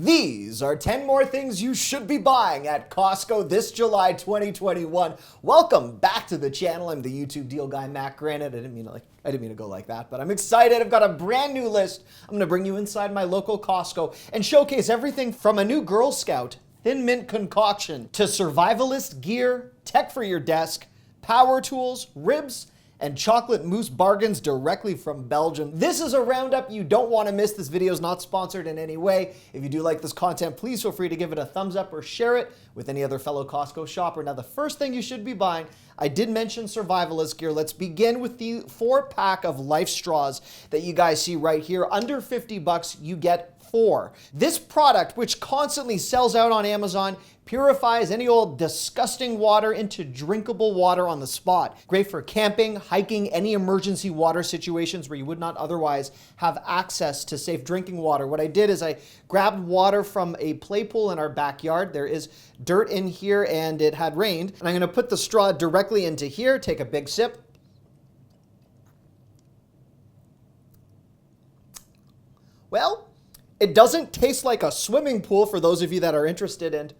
These are 10 more things you should be buying at Costco this July 2021. Welcome back to the channel. I'm the YouTube deal guy, Matt Granite. I didn't mean to go like that, but I'm excited. I've got a brand new list. I'm going to bring you inside my local Costco and showcase everything from a new Girl Scout Thin Mint concoction to survivalist gear, tech for your desk, power tools, ribs, and chocolate mousse bargains directly from Belgium. This is a roundup you don't want to miss. This video is not sponsored in any way. If you do like this content, please feel free to give it a thumbs up or share it with any other fellow Costco shopper. Now, the first thing you should be buying, I did mention survivalist gear. Let's begin with the 4-pack of Life straws that you guys see right here. Under 50 bucks, you get 4. This product, which constantly sells out on Amazon, purifies any old disgusting water into drinkable water on the spot. Great for camping, hiking, any emergency water situations where you would not otherwise have access to safe drinking water. What I did is I grabbed water from a play pool in our backyard. There is dirt in here and it had rained. And I'm gonna put the straw directly into here, take a big sip. Well, it doesn't taste like a swimming pool for those of you that are interested in.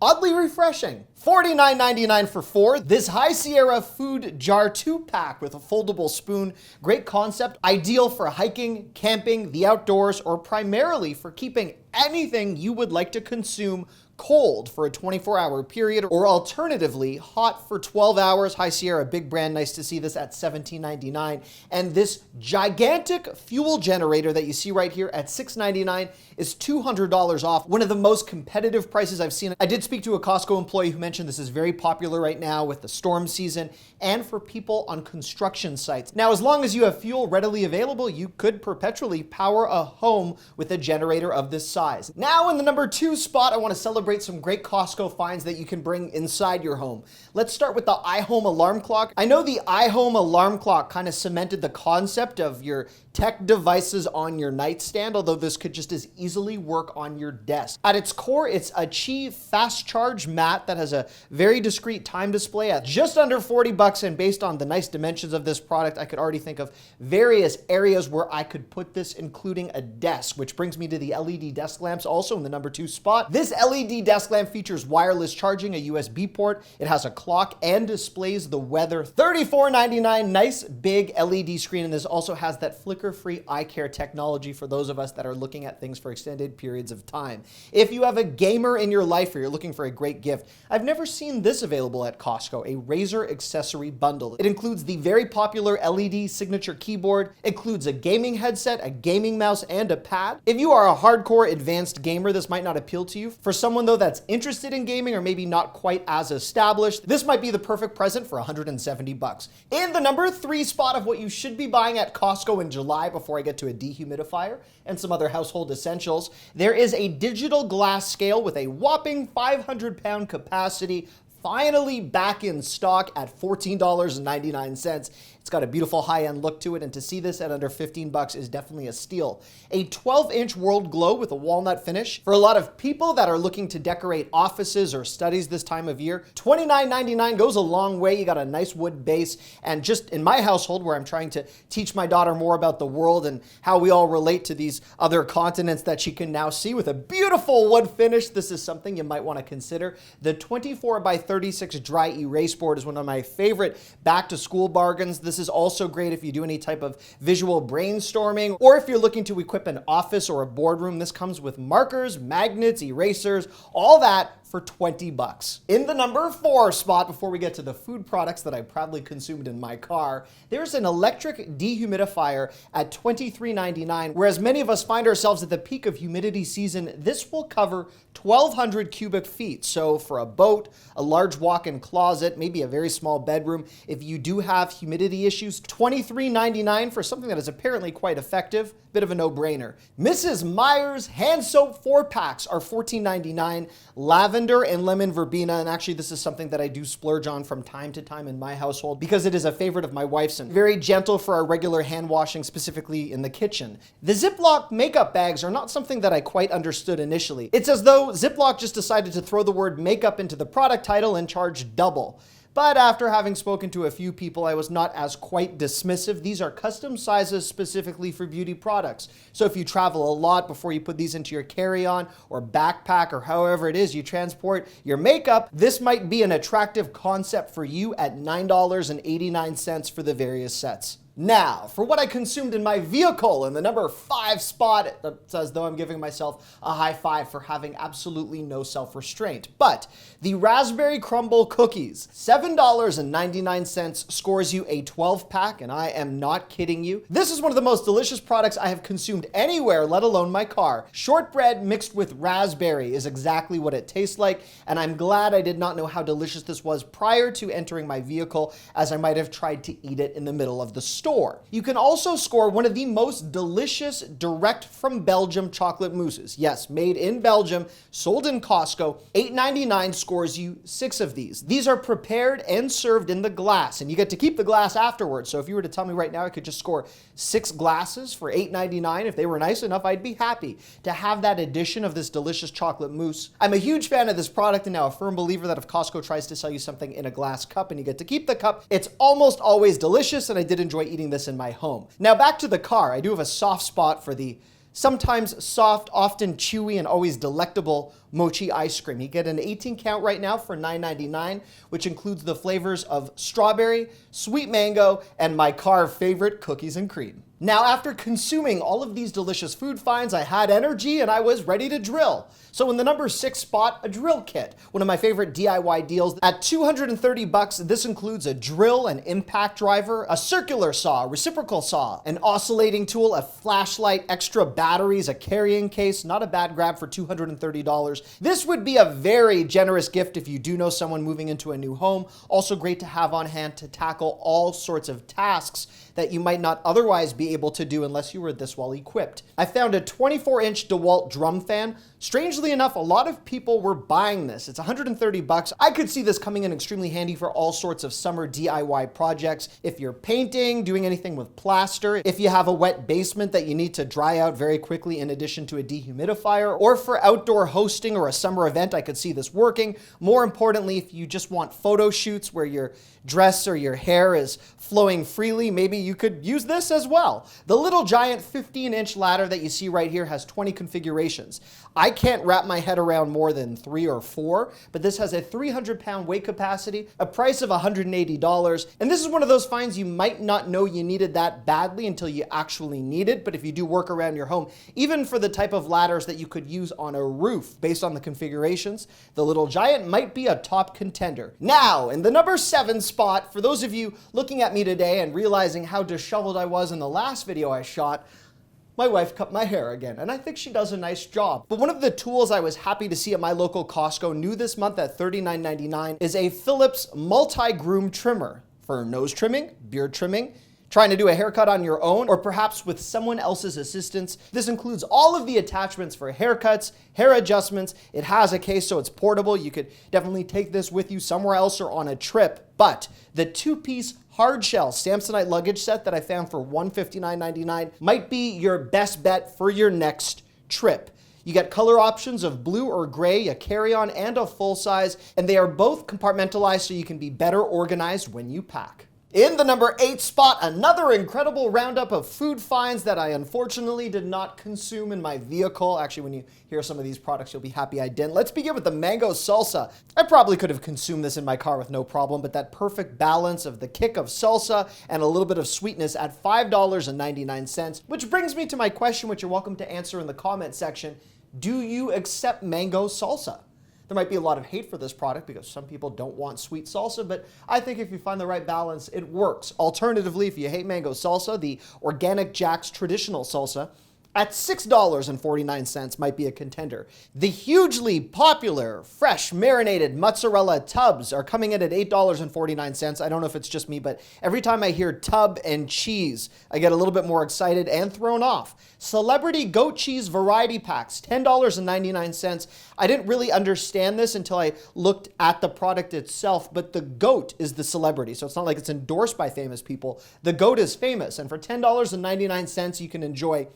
Oddly refreshing. $49.99 for 4. This High Sierra Food Jar 2-pack with a foldable spoon. Great concept. Ideal for hiking, camping, the outdoors, or primarily for keeping anything you would like to consume cold for a 24-hour period, or alternatively hot for 12 hours. High Sierra, big brand, nice to see this at $17.99. And this gigantic fuel generator that you see right here at $6.99 is $200 off. One of the most competitive prices I've seen. I did speak to a Costco employee who mentioned this is very popular right now with the storm season and for people on construction sites. Now, as long as you have fuel readily available, you could perpetually power a home with a generator of this size. Now, in the number 2 spot, I want to celebrate some great Costco finds that you can bring inside your home. Let's start with the iHome alarm clock. I know the iHome alarm clock kind of cemented the concept of your tech devices on your nightstand, although this could just as easily work on your desk. At its core, it's a Qi fast charge mat that has a very discreet time display at just under 40 bucks, and based on the nice dimensions of this product, I could already think of various areas where I could put this, including a desk, which brings me to the LED desk lamps, also in the number 2 spot. This LED desk lamp features wireless charging, a USB port. It has a clock and displays the weather. $34.99, nice big LED screen, and this also has that flicker-free eye care technology for those of us that are looking at things for extended periods of time. If you have a gamer in your life or you're looking for a great gift, I've never seen this available at Costco, a Razer accessory bundle. It includes the very popular LED signature keyboard, includes a gaming headset, a gaming mouse, and a pad. If you are a hardcore advanced gamer, this might not appeal to you. For someone though that's interested in gaming or maybe not quite as established, this might be the perfect present for 170 bucks. In the number 3 spot of what you should be buying at Costco in July, before I get to a dehumidifier and some other household essentials, there is a digital glass scale with a whopping 500-pound capacity, finally back in stock at $14.99. It's got a beautiful high-end look to it, and to see this at under 15 bucks is definitely a steal. A 12-inch World Glow with a walnut finish. For a lot of people that are looking to decorate offices or studies this time of year, $29.99 goes a long way. You got a nice wood base, and just in my household where I'm trying to teach my daughter more about the world and how we all relate to these other continents that she can now see with a beautiful wood finish, this is something you might want to consider. The 24 by 36 dry erase board is one of my favorite back-to-school bargains. This is also great if you do any type of visual brainstorming, or if you're looking to equip an office or a boardroom. This comes with markers, magnets, erasers, all that for 20 bucks. In the number 4 spot, before we get to the food products that I proudly consumed in my car, there's an electric dehumidifier at $23.99. Whereas many of us find ourselves at the peak of humidity season, this will cover 1,200 cubic feet. So for a boat, a large walk-in closet, maybe a very small bedroom, if you do have humidity issues, $23.99 for something that is apparently quite effective. Bit of a no-brainer. Mrs. Meyer's hand soap 4-packs are $14.99. Lavender and lemon verbena, and actually this is something that I do splurge on from time to time in my household because it is a favorite of my wife's and very gentle for our regular hand washing, specifically in the kitchen. The Ziploc makeup bags are not something that I quite understood initially. It's as though Ziploc just decided to throw the word makeup into the product title and charge double. But after having spoken to a few people, I was not as quite dismissive. These are custom sizes specifically for beauty products. So if you travel a lot before you put these into your carry-on or backpack or however it is you transport your makeup, this might be an attractive concept for you at $9.89 for the various sets. Now, for what I consumed in my vehicle in the number 5 spot, it's as though I'm giving myself a high five for having absolutely no self-restraint. But the Raspberry Crumble cookies, $7.99 scores you a 12-pack, and I am not kidding you. This is one of the most delicious products I have consumed anywhere, let alone my car. Shortbread mixed with raspberry is exactly what it tastes like, and I'm glad I did not know how delicious this was prior to entering my vehicle, as I might have tried to eat it in the middle of the store. You can also score one of the most delicious direct from Belgium chocolate mousses. Yes, made in Belgium, sold in Costco. $8.99 scores you 6 of these. These are prepared and served in the glass, and you get to keep the glass afterwards. So if you were to tell me right now I could just score 6 glasses for $8.99, if they were nice enough, I'd be happy to have that addition of this delicious chocolate mousse. I'm a huge fan of this product and now a firm believer that if Costco tries to sell you something in a glass cup and you get to keep the cup, it's almost always delicious, and I did enjoy eating this in my home. Now back to the car. I do have a soft spot for the sometimes soft, often chewy, and always delectable mochi ice cream. You get an 18 count right now for $9.99, which includes the flavors of strawberry, sweet mango, and my car favorite, cookies and cream. Now, after consuming all of these delicious food finds, I had energy and I was ready to drill. So in the number 6 spot, a drill kit, one of my favorite DIY deals. At $230, this includes a drill, an impact driver, a circular saw, a reciprocal saw, an oscillating tool, a flashlight, extra batteries, a carrying case. Not a bad grab for $230. This would be a very generous gift if you do know someone moving into a new home. Also great to have on hand to tackle all sorts of tasks that you might not otherwise be able to do unless you were this well equipped. I found a 24-inch DeWalt drum fan. Strangely enough, a lot of people were buying this. It's $130. I could see this coming in extremely handy for all sorts of summer DIY projects. If you're painting, doing anything with plaster, if you have a wet basement that you need to dry out very quickly in addition to a dehumidifier, or for outdoor hosting or a summer event, I could see this working. More importantly, if you just want photo shoots where your dress or your hair is flowing freely, maybe you could use this as well. The Little Giant 15-inch ladder that you see right here has 20 configurations. I can't wrap my head around more than 3 or 4, but this has a 300-pound weight capacity, a price of $180, and this is one of those finds you might not know you needed that badly until you actually need it, but if you do work around your home, even for the type of ladders that you could use on a roof based on the configurations, the Little Giant might be a top contender. Now, in the number 7 spot, for those of you looking at me today and realizing how disheveled I was in the last video I shot, my wife cut my hair again, and I think she does a nice job. But one of the tools I was happy to see at my local Costco, new this month at $39.99, is a Philips multi-groom trimmer for nose trimming, beard trimming, trying to do a haircut on your own, or perhaps with someone else's assistance. This includes all of the attachments for haircuts, hair adjustments. It has a case, so it's portable. You could definitely take this with you somewhere else or on a trip. But the 2-piece hard shell Samsonite luggage set that I found for $159.99 might be your best bet for your next trip. You get color options of blue or gray, a carry-on and a full size, and they are both compartmentalized so you can be better organized when you pack. In the number 8 spot, another incredible roundup of food finds that I unfortunately did not consume in my vehicle. Actually, when you hear some of these products, you'll be happy I didn't. Let's begin with the mango salsa. I probably could have consumed this in my car with no problem, but that perfect balance of the kick of salsa and a little bit of sweetness at $5.99, which brings me to my question, which you're welcome to answer in the comment section. Do you accept mango salsa? There might be a lot of hate for this product because some people don't want sweet salsa, but I think if you find the right balance, it works. Alternatively, if you hate mango salsa, the Organic Jack's traditional salsa at $6.49 might be a contender. The hugely popular fresh marinated mozzarella tubs are coming in at $8.49. I don't know if it's just me, but every time I hear tub and cheese, I get a little bit more excited and thrown off. Celebrity goat cheese variety packs, $10.99. I didn't really understand this until I looked at the product itself, but the goat is the celebrity, so it's not like it's endorsed by famous people. The goat is famous, and for $10.99, you can enjoy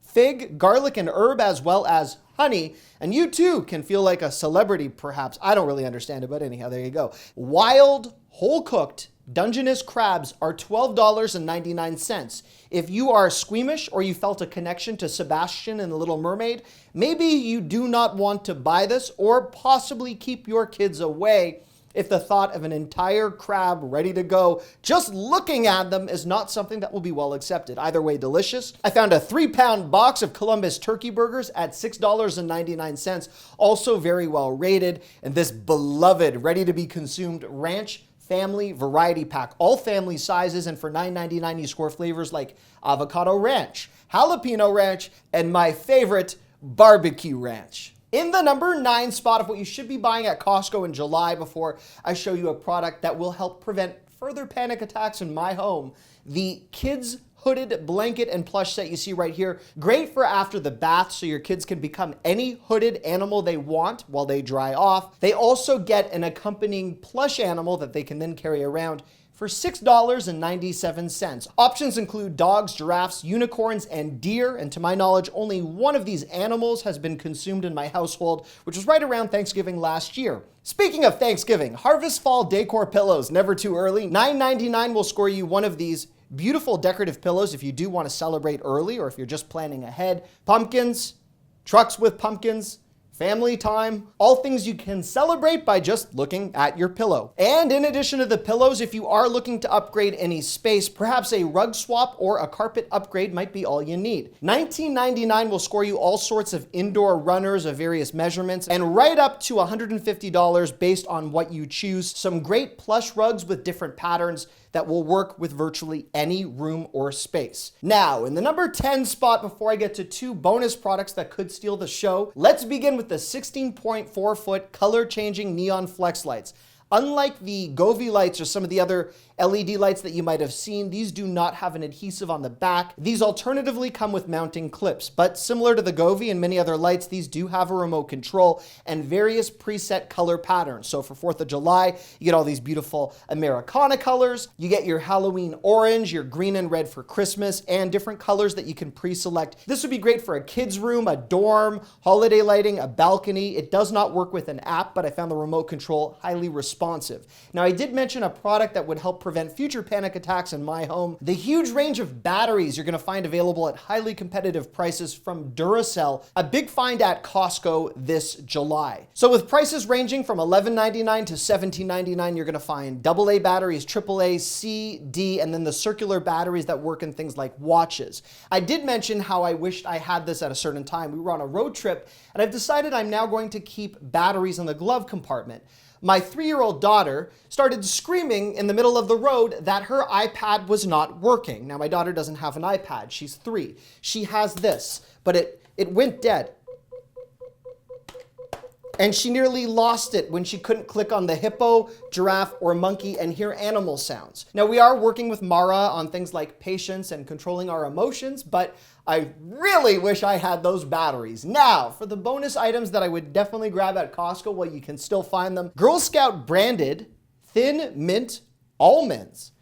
fig, garlic, and herb, as well as honey. And you too can feel like a celebrity, perhaps. I don't really understand it, but anyhow, there you go. Wild, whole-cooked Dungeness crabs are $12.99. If you are squeamish or you felt a connection to Sebastian in The Little Mermaid, maybe you do not want to buy this or possibly keep your kids away if the thought of an entire crab ready to go, just looking at them, is not something that will be well accepted. Either way, delicious. I found a 3-pound box of Columbus turkey burgers at $6.99, also very well rated. And this beloved, ready to be consumed ranch family variety pack, all family sizes, and for $9.99 you score flavors like avocado ranch, jalapeno ranch, and my favorite, barbecue ranch. In the number 9 spot of what you should be buying at Costco in July, before I show you a product that will help prevent further panic attacks in my home, the kids hooded blanket and plush set you see right here. Great for after the bath, so your kids can become any hooded animal they want while they dry off. They also get an accompanying plush animal that they can then carry around for $6.97. Options include dogs, giraffes, unicorns, and deer, and to my knowledge, only one of these animals has been consumed in my household, which was right around Thanksgiving last year. Speaking of Thanksgiving, Harvest Fall Decor pillows, never too early. $9.99 will score you one of these beautiful decorative pillows if you do want to celebrate early or if you're just planning ahead. Pumpkins, trucks with pumpkins, family time, all things you can celebrate by just looking at your pillow. And in addition to the pillows, if you are looking to upgrade any space, perhaps a rug swap or a carpet upgrade might be all you need. $19.99 will score you all sorts of indoor runners of various measurements, and right up to $150 based on what you choose. Some great plush rugs with different patterns that will work with virtually any room or space. Now, in the number 10 spot, before I get to 2 bonus products that could steal the show, let's begin with the 16.4-foot color-changing neon flex lights. Unlike the Govee lights or some of the other LED lights that you might have seen, these do not have an adhesive on the back. These alternatively come with mounting clips, but similar to the Govee and many other lights, these do have a remote control and various preset color patterns. So for 4th of July, you get all these beautiful Americana colors. You get your Halloween orange, your green and red for Christmas, and different colors that you can pre-select. This would be great for a kid's room, a dorm, holiday lighting, a balcony. It does not work with an app, but I found the remote control highly responsive. Now, I did mention a product that would help prevent future panic attacks in my home. The huge range of batteries you're going to find available at highly competitive prices from Duracell, a big find at Costco this July. So with prices ranging from $11.99 to $17.99, you're going to find AA batteries, AAA, C, D, and then the circular batteries that work in things like watches. I did mention how I wished I had this at a certain time. We were on a road trip, and I've decided I'm now going to keep batteries in the glove compartment. My 3-year-old daughter started screaming in the middle of the road that her iPad was not working. Now, my daughter doesn't have an iPad. She's 3. She has this, but it went dead. And she nearly lost it when she couldn't click on the hippo, giraffe, or monkey and hear animal sounds. Now, we are working with Mara on things like patience and controlling our emotions, but I really wish I had those batteries. Now, for the bonus items that I would definitely grab at Costco, well, you can still find them. Girl Scout branded Thin Mint almonds.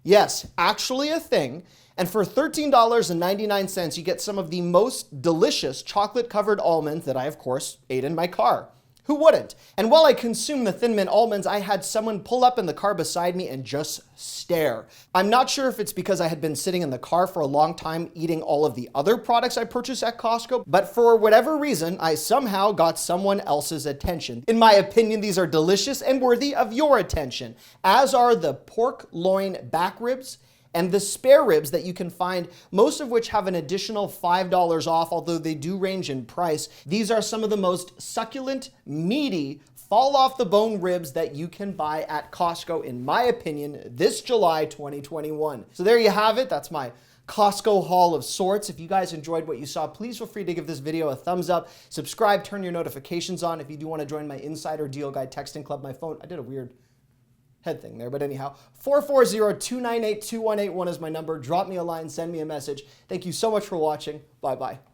Yes, actually a thing. And for $13.99, you get some of the most delicious chocolate-covered almonds that I, of course, ate in my car. Who wouldn't? And while I consumed the Thin Mint almonds, I had someone pull up in the car beside me and just stare. I'm not sure if it's because I had been sitting in the car for a long time eating all of the other products I purchased at Costco, but for whatever reason, I somehow got someone else's attention. In my opinion, these are delicious and worthy of your attention, as are the pork loin back ribs and the spare ribs that you can find, most of which have an additional $5 off, although they do range in price. These are some of the most succulent, meaty, fall off the bone ribs that you can buy at Costco, in my opinion, this July 2021. So there you have it. That's my Costco haul of sorts. If you guys enjoyed what you saw, please feel free to give this video a thumbs up, subscribe, turn your notifications on. If you do want to join my Insider Deal Guide texting club, my phone, I did a weird head thing there, but anyhow, 440-298-2181 is my number. Drop me a line, send me a message. Thank you so much for watching. Bye-bye.